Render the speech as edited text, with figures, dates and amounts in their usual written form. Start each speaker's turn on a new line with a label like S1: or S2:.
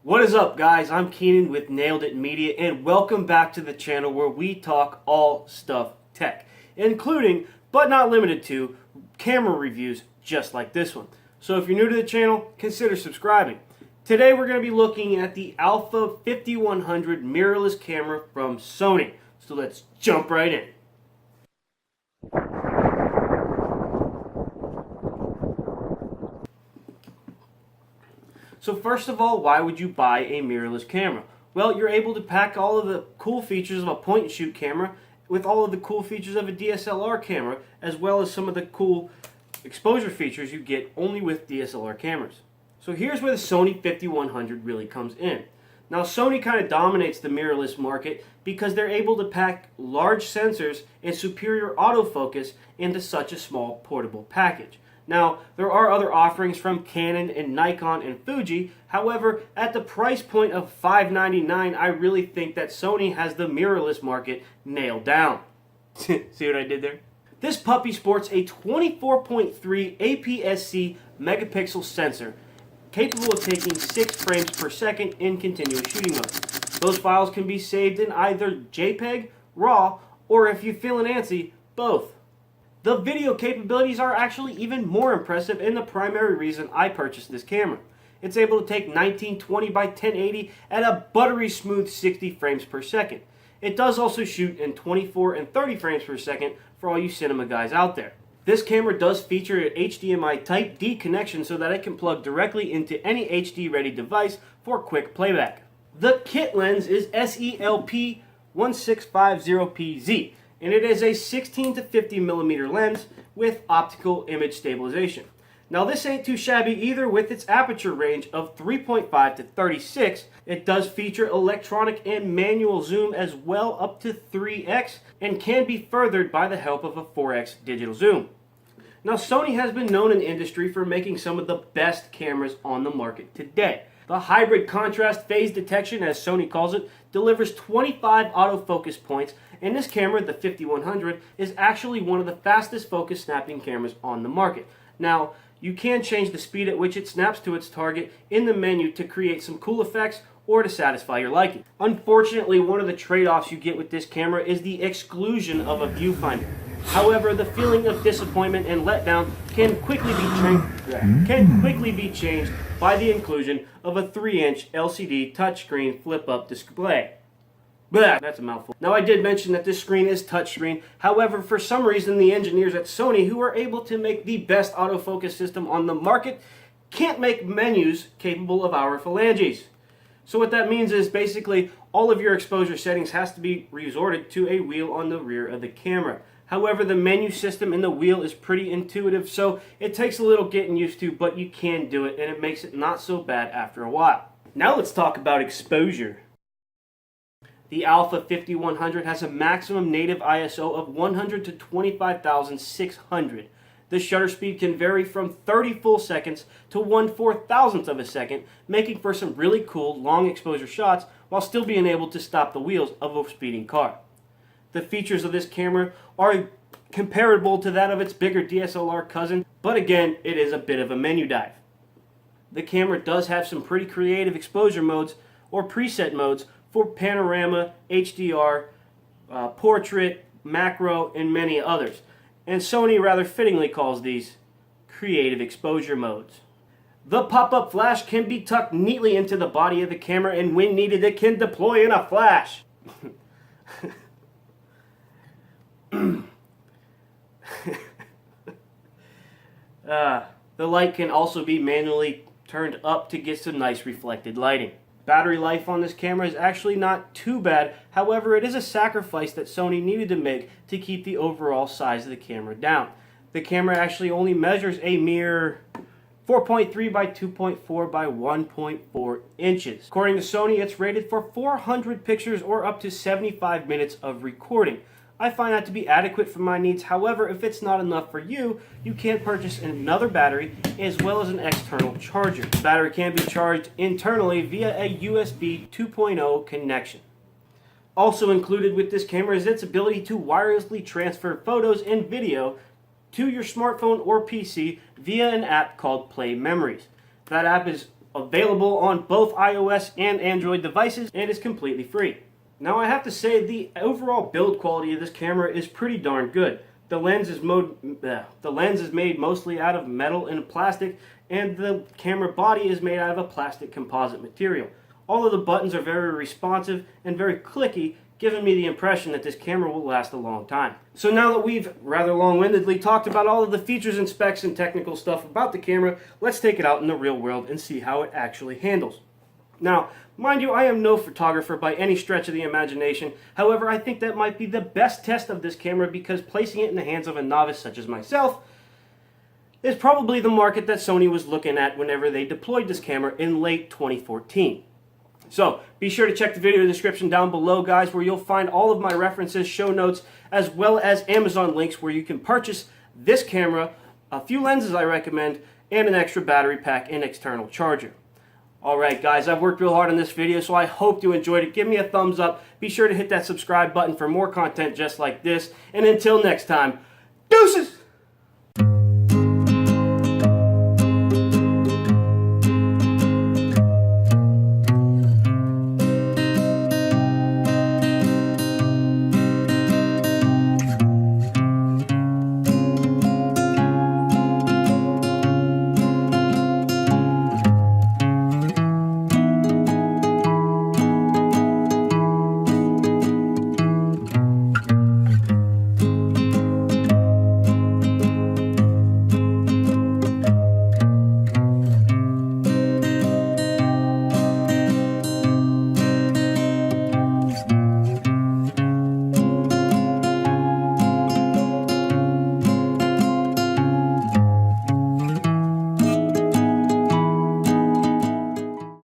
S1: What is up, guys? I'm Keenan with Nailed It Media, and welcome back to the channel where we talk all stuff tech, including, but not limited to, camera reviews just like this one. So if you're new to the channel, consider subscribing. Today we're going to be looking at the Alpha 5100 mirrorless camera from Sony. So let's jump right in. So first of all, why would you buy a mirrorless camera? Well, you're able to pack all of the cool features of a point-and-shoot camera with all of the cool features of a DSLR camera, as well as some of the cool exposure features you get only with DSLR cameras. So here's where the Sony 5100 really comes in. Now, Sony kind of dominates the mirrorless market because they're able to pack large sensors and superior autofocus into such a small portable package. Now, there are other offerings from Canon and Nikon and Fuji. However, at the price point of $599, I really think that Sony has the mirrorless market nailed down. See what I did there? This puppy sports a 24.3 APS-C megapixel sensor, capable of taking 6 frames per second in continuous shooting mode. Those files can be saved in either JPEG, RAW, or if you're feeling antsy, both. The video capabilities are actually even more impressive, and the primary reason I purchased this camera. It's able to take 1920 by 1080 at a buttery smooth 60 frames per second. It does also shoot in 24 and 30 frames per second for all you cinema guys out there. This camera does feature an HDMI Type D connection so that it can plug directly into any HD ready device for quick playback. The kit lens is SELP 1650PZ. And it is a 16 to 50 millimeter lens with optical image stabilization. Now, this ain't too shabby either. With its aperture range of 3.5 to 36, it does feature electronic and manual zoom as well, up to 3x, and can be furthered by the help of a 4x digital zoom. Now, Sony has been known in the industry for making some of the best cameras on the market today. The hybrid contrast phase detection, as Sony calls it, delivers 25 autofocus points, and this camera, the 5100, is actually one of the fastest focus snapping cameras on the market. Now, you can change the speed at which it snaps to its target in the menu to create some cool effects or to satisfy your liking. Unfortunately, one of the trade-offs you get with this camera is the exclusion of a viewfinder. However, the feeling of disappointment and letdown can quickly be changed by the inclusion of a 3-inch LCD touchscreen flip-up display. Blah, that's a mouthful. Now, I did mention that this screen is touchscreen. However, for some reason, the engineers at Sony, who are able to make the best autofocus system on the market, can't make menus capable of our phalanges. So what that means is basically all of your exposure settings has to be resorted to a wheel on the rear of the camera. However, the menu system in the wheel is pretty intuitive, so it takes a little getting used to, but you can do it, and it makes it not so bad after a while. Now let's talk about exposure. The Alpha 5100 has a maximum native ISO of 100 to 25,600. The shutter speed can vary from 30 full seconds to 1/4000th of a second, making for some really cool long exposure shots while still being able to stop the wheels of a speeding car. The features of this camera are comparable to that of its bigger DSLR cousin, but again, it is a bit of a menu dive. The camera does have some pretty creative exposure modes or preset modes for panorama, HDR, portrait, macro, and many others. And Sony rather fittingly calls these creative exposure modes. The pop-up flash can be tucked neatly into the body of the camera, and when needed, it can deploy in a flash. The light can also be manually turned up to get some nice reflected lighting. Battery life on this camera is actually not too bad. However, it is a sacrifice that Sony needed to make to keep the overall size of the camera down. The camera actually only measures a mere 4.3 by 2.4 by 1.4 inches. According to Sony, it's rated for 400 pictures or up to 75 minutes of recording. I find that to be adequate for my needs. However, if it's not enough for you, you can purchase another battery as well as an external charger. The battery can be charged internally via a USB 2.0 connection. Also included with this camera is its ability to wirelessly transfer photos and video to your smartphone or PC via an app called Play Memories. That app is available on both iOS and Android devices, and is completely free. Now I have to say the overall build quality of this camera is pretty darn good. The lens is made mostly out of metal and plastic, and the camera body is made out of a plastic composite material. All of the buttons are very responsive and very clicky, giving me the impression that this camera will last a long time. So now that we've rather long-windedly talked about all of the features and specs and technical stuff about the camera, let's take it out in the real world and see how it actually handles. Now, mind you, I am no photographer by any stretch of the imagination. However, I think that might be the best test of this camera because placing it in the hands of a novice such as myself is probably the market that Sony was looking at whenever they deployed this camera in late 2014. So, be sure to check the video description down below, guys, where you'll find all of my references, show notes, as well as Amazon links where you can purchase this camera, a few lenses I recommend, and an extra battery pack and external charger. Alright guys, I've worked real hard on this video, so I hope you enjoyed it. Give me a thumbs up. Be sure to hit that subscribe button for more content just like this. And until next time, deuces!